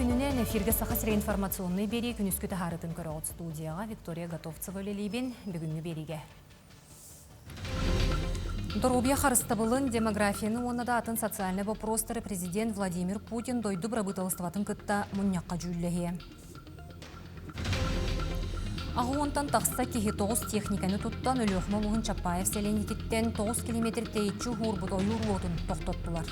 күнінен эфирге сақасыры информационный бері күнүскү тахарытын көрі студияға Виктория Готовцева лелейбен бүгінгі беріге. Доробия харыстабылын демографияны онада атын социальный вопростары президент Владимир Путин дойду брабыталыстыватын кытта мұнняққа жүлләге. Ағуонтан тақса кехи 9 техниканы туттан өліқмалуғын Чапаев селенететтен 9 километр тейітчі ғурбыт ойурлуғын тоқтоттылар.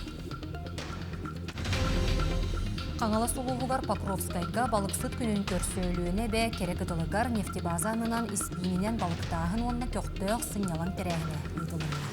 Қаңала сұлуғығар Покровскайға балықсыт күнін көрсөйлуіне бә керек ұтылығар нефтебазанынан испинінен балықтағын онына көқтөқ сынялан тәрәйіне ұйдылығына.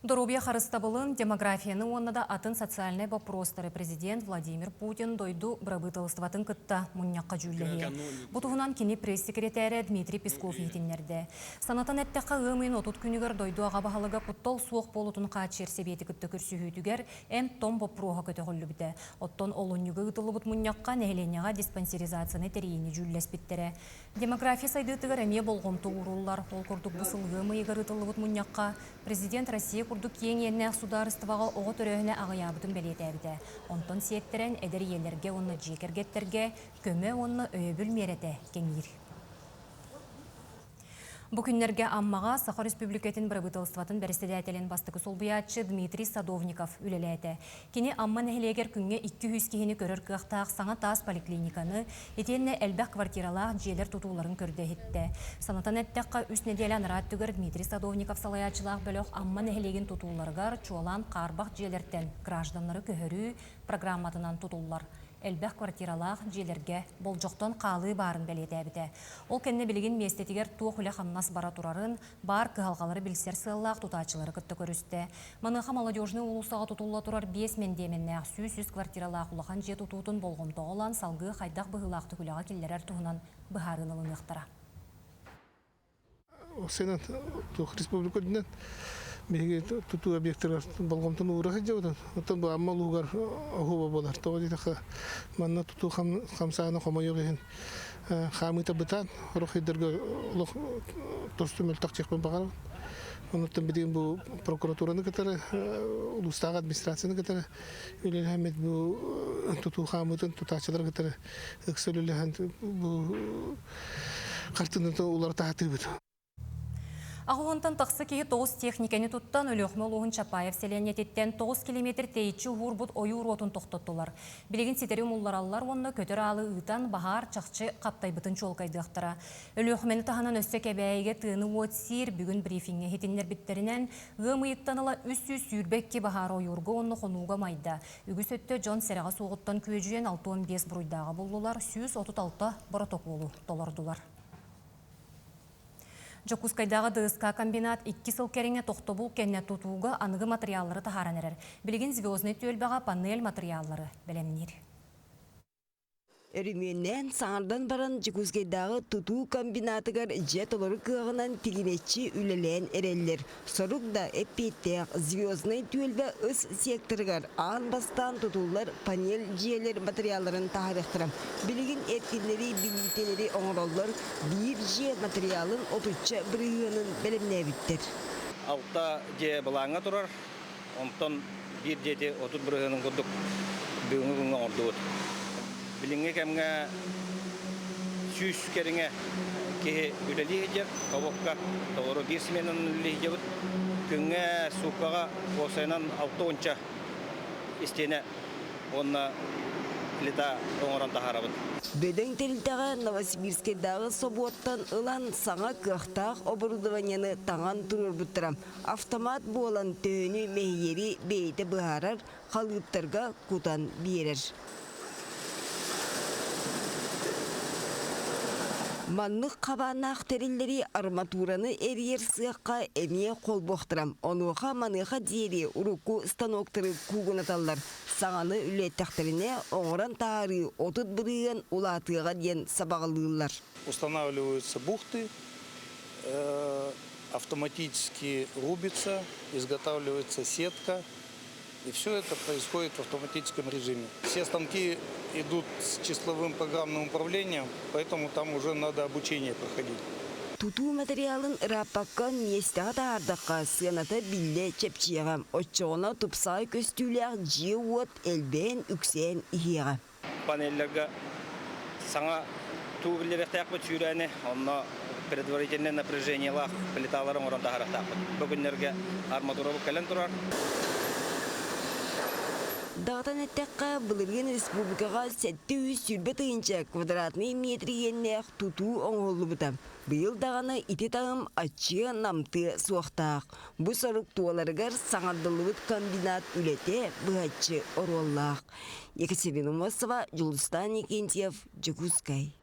Доробия харыстабылын демографияны оннада атын социальный вопростары президент Владимир Путин дойду брабыталыстыватын кытта мұнняққа жүллеге. Бұтығынан кені пресс-секретәрі Дмитрий Песков етінлерді. Санатан әттіққа ғымын отут күнігер дойду аға бағалыға құттал суық болутын қатшер себеті күтті күрсүйітігер әм том бопроға көті ғолы біді. Оттон олуnyuғы ұтылы бұт мұнняққа нәйленяға диспансеризацияны тәрейіні жүлләс біттірі. Демография сайдытығыр әме болғымты ұрулар, ол күрдік бұсылғы мұйығыр ұтылы бұт мұнняққа президент Россия күрдік ең енне сударыстываға оғы түрөхіне ағыябытын бәлетәбіді. Онтон сеттерен әдір елерге онны жекергеттерге көмі онны өйбіл мереті кеңір. Бүкінлерге аммаға Саха Республикатын брабытылыстыватын бәрістедәтелен бастықы солбиятчы Дмитрий Садовников үлеләді. Кені амма нәхілегер күнге 200 кехені көрір қықтақ саңа тас поликлиниканы, етенне әлбәқ квартиралақ желер тұтуларын көрді етті. Санатан әттәққа үс неделян рат түгір Дмитрий Садовников салаятчылақ бөліқ амма нәхілеген тұтуларғар чуалан қарбақ желерттен гражданлары көхірі программатынан тұтулар. Әлбәқ квартиралақ желерге бол жоқтан қалы барын бәлетәбіді. Ол кәнне білген местетігер туық үлі қаннас бара тұрарын бар кығалғалары білсер сыллақ тұтачылары күтті көрісті. Маныға молодежны ұлысаға тұтулла тұрар 5 мендеменне сүйсіз квартиралақ ұлақан же тұтутын болғымды olan салғы қайдақ бұғылақты күліға келдерер тұғынан бұхарын ұлынықтыра. Сенат республика дүнен Беге туту объекттер болгомтун уурах жабыдан. Оттон бу аммал угар огуба болар. Тоди таха манна туту хамсана хомойог ген. Хамыта бытан рохидерге лох тостумел такчекпен багар. Онуттан бидин бу прокуратураны кетер, улустаг администрацияны кетер. Үлел хамет бу туту хамытын тутачылар кетер. Экселелен бу картынын улар таатыбыт. Ағуынтан тақсы кейі 9 техниканы тұттан өліқмалуғын Чапаев селенететтен 9 километр тейітші ғурбұт ойуыр отын тоқтаттылар. Білеген сетері мұлларалар онны көтір алы ұйтан бағар чақчы қаптай бұтын чолқайдықтыра. Өліқмені тағынан өсі кәбәйге тыны от сир бүгін брифинге хетінлер біттерінен ғымыйыттаныла үсі сүйірбекке бағар ойуырғы онны қонуға майда. Үгіс өтті Джон Сереға соғыттан көжуен 6-15 бұруйдағы болулар, 136 бараток болу толардылар. Жокускайдағы ДСК комбинат 2 сыл кәріңе тоқтобул кәнне тұтуға анығы материаллары тахаран әрір. Білген звездный төлбаға панель материаллары бәлемнер. Өріменнен саңардан баран Жокускайдағы тұту комбинатығар жет олары кығынан тегенетші үлелен әрелер. Сұрықда әппеттеғ звездный төлбі үс секторығар ан бастан тұтулар панель жиелер материалларын тахарықтырам. Білген әткелері, билетелері оңыралар бір же материалын отуча бірігінің бәлемне біттер. Алта же балаңа тұрар, онтан бір жете отут бірігінің күрдік бүгінгі күнгі орды өт. Біліңге кәмге сүйіс кәріңе кеге үлелі жер, қабыққа тоғыры бір сменің үлелі жебіт, күнге суқаға осайынан 6-10 істені онына лета оңыран тахарабыд. Бөдің тәлітіға Новосибирскайдағы собуаттан ұлан саңа қықтақ оборудованияны таңан тұрыр бұттырам. Автомат болан түйіні мәйері бейті бұғарар, қалғыптарға құтан берер. Маннық қабанақ тәрелері арматураны әрер сыққа әме қол боқтырам. Онуға маныға дейері ұруку станоктары куғынаталар. Саңаны үлеттәқтеріне оңыран тағары отыт біріген улатыға ден сабағылылар. Устанавливаются бухты, автоматически рубится, изготавливается сетка. И все это происходит в автоматическом режиме. Все станки идут с числовым программным управлением, поэтому там уже надо обучение проходить. Туту материалын рапакка местеға тағардаққа сыяната билле чепчиеға. Отчоғына тупсай көстүлер жи уот элбен үксен ихиеға. Панеллерге саңа тугілері тәқпі түйрәне, онна предварительное напряжениялар плиталарын орында харақтақпы. Бүгінлерге арматурабы кәлін тұрар. Дағытан әттәққа бұлырген республикаға 700 сүрбе тыйынча квадратный метри еннеқ туту оңғолы бұта. Бұйыл дағаны ити тағым ачы намты суақтақ. Бұ сорық туаларығар саңардылығыт комбинат үлете бұғатчы ороллақ. Екатерина Мосова, Жулыстан Никентьев, Джекускай.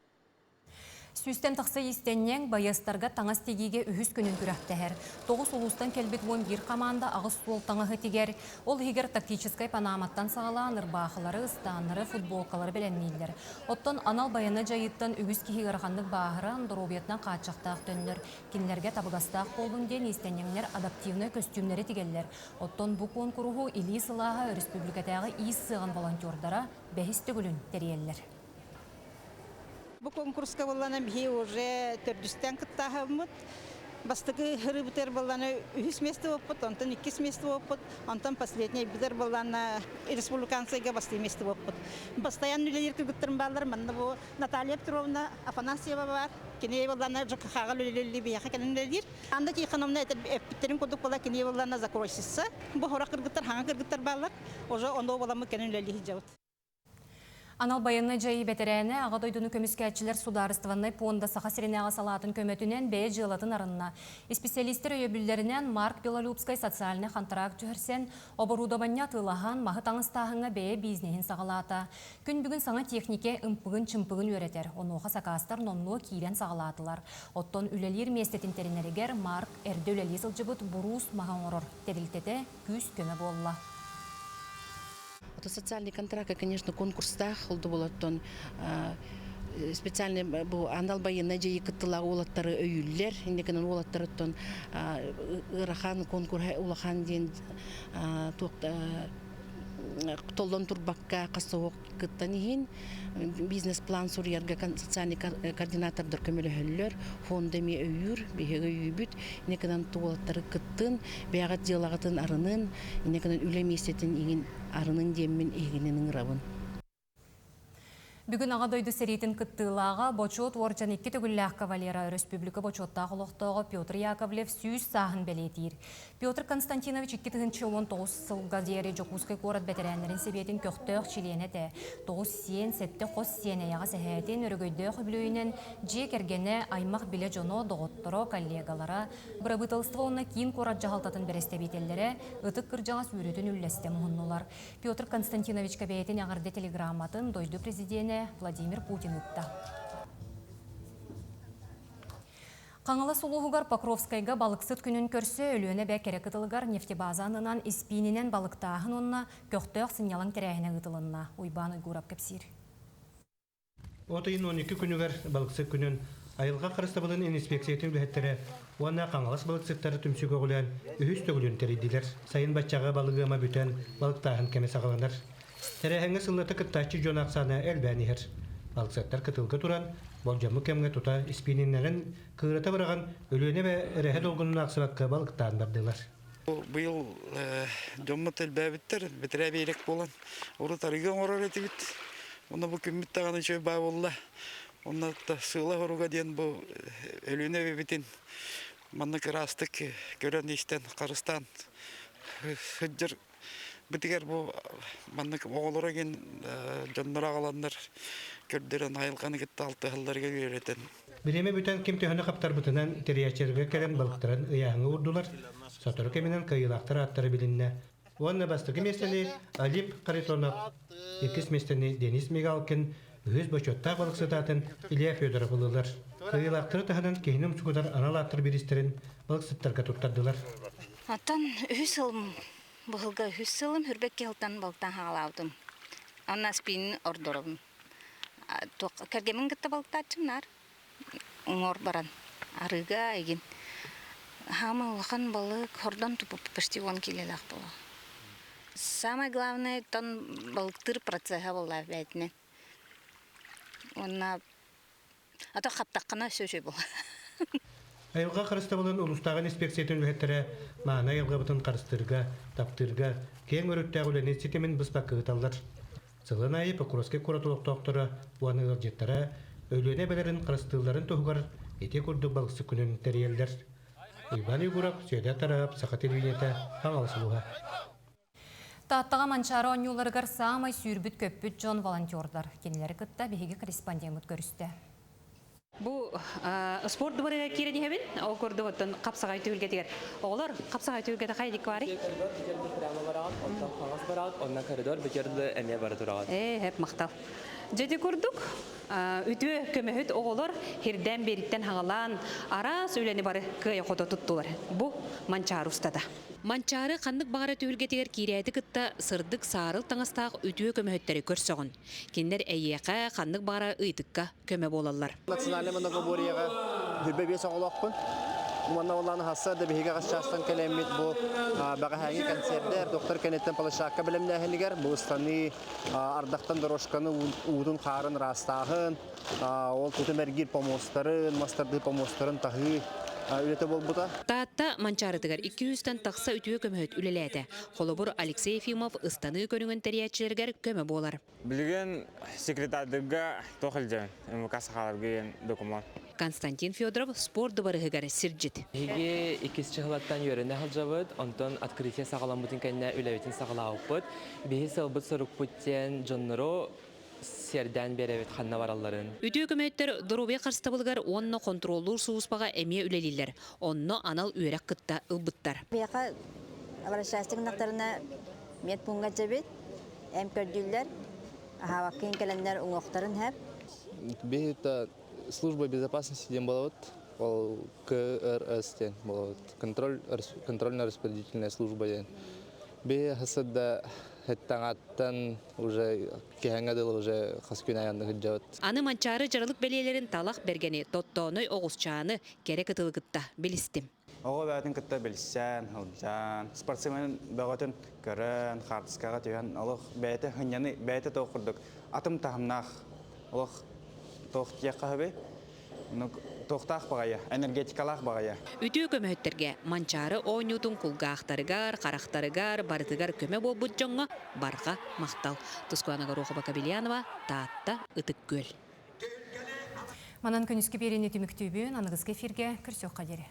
Сүстен тақсы естеннен байыстарға таңас тегеге үхіс күнін күрәқтәхер. Тоғыз ұлыстан кәлбет 11 команда ағыз сол таңағы тегер. Ол егер тактическай панаматтан сағалан ырбақылары, ыстанлары, футболкалары біләнмейлер. Оттан анал баяны жайыттан үгіз кехегірхандық бағыры андыробиятнан қатшақтақ төнлер. Кенлерге табығастақ болын ден естенненлер адаптивны костюмлері тегеллер. Оттан бұ конкурғу или сылаға республикатағы ис сыған волонтердара бәхісті күлін тереллер. Бұл конкурсқа болғаны бей уже төрдістен күттағымыд. Бастығы хыры бұтер болғаны 3 месті опыт, онтан 2 месті опыт, онтан последний бұтер болғаны республиканцыйға басты месті опыт. Бастаян үлелер күргіттірін балар, мында бұл Наталья Петровна Афанасьева бар. Кеней болғаны қағал үлелі бияқы кәлінлер. Анда кейқанымна әппеттерін көдік бола кеней болғаны закройшысы. Бұл хора кіргіттір, хаңа кіргіттір балар. Уже онда боламы кәлінлері жауыт. Анал баянны жайы бәтерәне ағадойдыны көміскәтчілер сударыстыванны понда саха сиренеға салатын көмөтінен бәй жылатын арынна. Специалистер өйөбілдерінен Марк Белолюбскай социальны қантарак жүхірсен оборудованnya тылахан мағы таңыстағыңа бәй бизнесін сағалата. Күн бүгін саңа технике ымпығын-чымпығын өретер. Онуға сақастар номну кейрен сағалатылар. Оттон үлелер местетін терінерігер Марк әрді үлелі сылжыбыт бұрус маған орор. Теділтеті күз көмі болла. Социальный контракт, конечно, конкурста холду болоттон специальный бу андал байына жайы кыттылағы олаттары өйіллер, индекенен олаттары тон ырахан конкурс улахан ден толлон турбакка касоок кыттан иин бизнес-план сурьярга социальный координатордор көмөлө хөллөр фондами өйүр беге өйүбүт инекенен туолаттары кыттын бягат жылагатын арынын инекенен үлеместетин игин арынын деммин игинин ырабын. Бүгін ағадойды сәретін кыттылаға бочот орчан 2 төгілләқ кавалера Республика бочоттағы лоқтығы Петр Яковлев сүйіз сағын бәлетейір. Петр Константинович 2019 сылға дейері Жокускай қорат бәтерәнлерін себетін көқтіқ чиленеті. 9 сен, 7 қос сенеяға сәхәтен өрігөйді құбілуінен жек әргені аймақ біле жоно доғыттыры коллегалара бұрабытылыстығы оны кейін қорат жағалтатын бәрестебетелері ұтық кіржаңас өретін үлләсті мұғыннулар. Петр Константинович кәбәйетін ағырды телеграмматын дойды президенті Владимир Путин ұтты. Қаңылы сұлуғығар Покровскайға балықсыт күнін көрсі өліөне бәкері қытылығар нефтебазанынан испинінен балықтағын онына көқтіғ сынялың тәрәйіне ұтылынна. Уйбан ұйғырап кәпсір. Отайын 12 күнігер балықсыт күнін айылға қарыстабылын инспекциятын үліхеттері оңна қаңылас балықсыттары түмсігі ғылан үйіз төгілін тәрейділер. Сайын бачаға балығыма бүтен балықтағын кәме сағаланар. Тәрәхәңі сыллаты кыттачы жон ақсаны әлбәнігер. Балықсаттар кытылғы туран, болжамы кәмге тута испининлерін кығырата бараған өліөне бә әрәхе долғынын ақсыбаққа балықтан бардылар. Бұл жоммат әлбәбіттер, бітірә бейлек болан. Оры тарыған орар әті біт. Оны бұл күммет тағаны жөй бай болла. Оны сыла оруға ден бұл өліөне бәбітін. Манны кырастық көрен ештен қарыстан. Хүджір бітігер бұл манны оғылыра ген жоннар ағаландар көрдерін айылғаны кетті алты ғылларға өйретін. Биреме бүтән кем төһөнө каптар бутынан териячерге келен балыктарын ыяһыңа урдулар. Сатыр кеменен кыйлактар аттары билинне. Онна бастыгы местени Алип Каритонов, экис местени Денис Мигалкин, өз бочотта балыксытатын Илья Федоров булдылар. Кыйлактары тахынан кейинем чугудар аналаттыр биристерин балыксыттарга туттардылар. Аттан үсылым бұғылға үсілім үрбек келтан балықтан ғалаудым. Анна спин ордорым. Кәргемін күтті балықтатчымнар. Оңор баран. Арыға егін. Хамы ұлған балық хордан тұпып пішті 10 келелақ болу. Самое главное, тон балықтыр процеха болу бәйтінен. Онна... Ата қаптаққана сөзі болу. Айылға қарыстабылын ұлыстаған инспекциятын үлхеттері мағына айылға бұтын қарыстырға, таптырға, кең өріттәғі үләне сетемен бұспаққы ғыталдар. Сылын айы Покровский куратолық тоқтыры, буаны ғылжеттары, өліне бәлерін қарыстыларын тұғығар, ете күрдік балғысы күнін тәрелдер. Иван Югуров, Сөйдә тарап, Сақат Елвинеті, Қаңалсылуға. Таттыға манчары онюларығар самай сүйірбіт көппіт жон волонтердар. Кенелері күтті бейгі корреспондент көрісті. Бу спорт дубарыга кире дихебин, о көрдү оттон капсагай түйүлгө тигер. Оголор капсагай түйүлгө кайдык бари? Онна коридор бекерде эме бары турагат. Хеп мактал. Жеди көрдүк. Үтү көмөһүт оголор хирден бериттен хагалан арас үлени бары кыя кото туттулар. Бу манчары устада. Манчары қандық бағара түйілге тегер кирәді кытта сырдық сарыл таңастақ өтуе көмөһөттері көрсоғын. Кендер әйеқа қандық бағара ұйтыққа көмө болалар. Национальный моногоборияға хүрбе бес оғылақпын. Уманна оланы хасса да бейге қасчастан кәлемет бұл баға хәңі концерттер, доктор кәнеттен палышаққа білімді әхінігер. Бұл ұстаны ардақтан дорожқаны ұудың қарын растағын, ол түті мәргер помостарын, мастарды помостарын тағы үлеті бол бұта. Таатта манчарытыгар 200-тан тақса үтуе көмөт үлеләді. Қолыбыр Алексей Ефимов ұстаны көріңін тәриятчілергер көмі болар. Білген секретардыға тоқылды, ұмықасы қаларғын документ. Константин Федоров спорт барығығар сирджит. Хеге 2 чығылаттан өріне қалжабыд, онтон открытие сағалан бұтын кәнне үләуетін сағалауып бұд. Бейі сылбыт сұрық бұттен жонныру серден беревет ханна баралларын. Үтүе көмөттер дорубе қарстабылғар онно контроллур суыспаға әме үлелилер. Онно анал үйрек кытта ылбыттар. Бияқа обращастың нақтарына мет пунга жабет, әм көрдүллер, ахавакын кәлендер ұңоқтарын әп. Бейта служба безопасности ден болавыд, ол КРС ден болавыд. Контрольно-распределительная служба ден. Бей хасыда Хеттаңаттан уже кехеңадыл уже хаскүн аянды хыджават. Аны манчары жарылык белелерин талақ бергені тоттооной оғызчаны керек ытылгытта білістім. Оғы бәтін күтті білсен, ұлжан, спортсмен бағатын көрін, қартысқаға түйен, олық бәйті хыняны бәйті тоқырдық. Атым тағымнақ, олық тоқтияққа хөбе, тоқтақ бағайы, энергетикалақ бағайы. Үтүе көмөттерге манчары ойнутун кулгақтарыгар, қарақтарыгар, барытыгар көмө болбут жоңға барға мақтал. Тускуанаға Рухаба Кабельянова, Таатта, Ытык көл. Манан күніскі берені түміктүйбін, анығызғы эфирге күрсөк қадері.